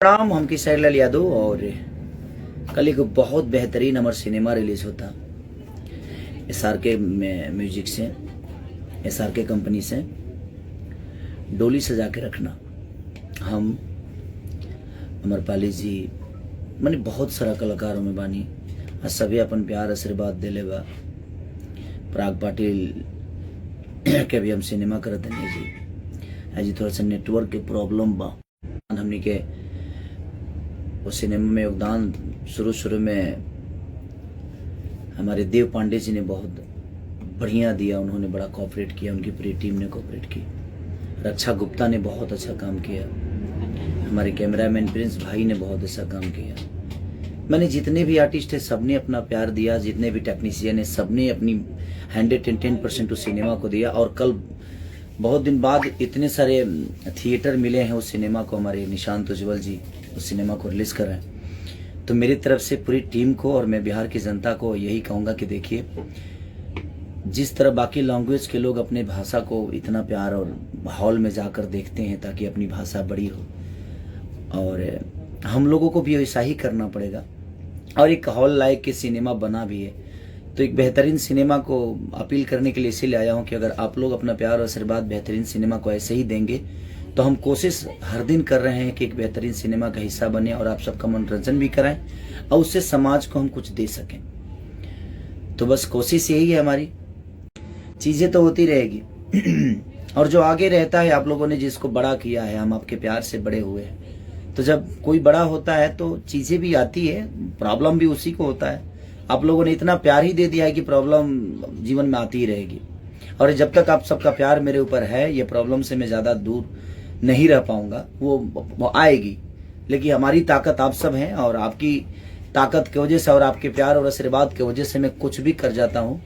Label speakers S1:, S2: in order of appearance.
S1: प्रणाम, हम किशोर लाल यादव। और कल एक बहुत बेहतरीन हमारा सिनेमा रिलीज होता SRK म्यूजिक से, SRK कंपनी से। डोली सजा के रखना, हम अमरपाली जी मैंने बहुत सारा कलाकारों में बानी आ सभी अपन प्यार आशीर्वाद दिले बा। पराग पाटिल के भी हम सिनेमा करत नहीं जी। आज थोड़ा सा नेटवर्क के प्रॉब्लम बा, हमनी के वो सिनेमा में योगदान शुरू में हमारे देव पांडे जी ने बहुत बढ़िया दिया। उन्होंने बड़ा कोऑपरेट किया, उनकी पूरी टीम ने कोऑपरेट की। रक्षा गुप्ता ने बहुत अच्छा काम किया, हमारे कैमरामैन प्रिंस भाई ने बहुत अच्छा काम किया। मैंने जितने भी आर्टिस्ट है सबने अपना प्यार दिया, जितने भी टेक्नीशियन है सबने अपनी 110% उस सिनेमा को दिया। और कल बहुत दिन बाद इतने सारे थिएटर मिले हैं उस सिनेमा को, हमारे निशांत उज्ज्वल जी उस सिनेमा को रिलीज कर रहे हैं। तो मेरी तरफ से पूरी टीम को और मैं बिहार की जनता को यही कहूँगा कि देखिए, जिस तरह बाकी लैंग्वेज के लोग अपने भाषा को इतना प्यार और हॉल में जाकर देखते हैं ताकि अपनी भाषा बड़ी हो, और हम लोगों को भी ऐसा ही करना पड़ेगा। और एक हॉल लायक के सिनेमा बना भी है, तो एक बेहतरीन सिनेमा को अपील करने के लिए इसीलिए आया हूँ कि अगर आप लोग अपना प्यार और आशीर्वाद बेहतरीन सिनेमा को ऐसे ही देंगे तो हम कोशिश हर दिन कर रहे हैं कि एक बेहतरीन सिनेमा का हिस्सा बने और आप सबका मनोरंजन भी कराएं और उससे समाज को हम कुछ दे सकें। तो बस कोशिश यही है हमारी, चीजें तो होती रहेगी और जो आगे रहता है, आप लोगों ने जिसको बड़ा किया है, हम आपके प्यार से बड़े हुए हैं। तो जब कोई बड़ा होता है तो चीजें भी आती है, प्रॉब्लम भी उसी को होता है। आप लोगों ने इतना प्यार ही दे दिया है कि प्रॉब्लम जीवन में आती ही रहेगी। और जब तक आप सबका प्यार मेरे ऊपर है, ये प्रॉब्लम से मैं ज्यादा दूर नहीं रह पाऊंगा। वो आएगी, लेकिन हमारी ताकत आप सब हैं और आपकी ताकत की वजह से और आपके प्यार और आशीर्वाद की वजह से मैं कुछ भी कर जाता हूँ।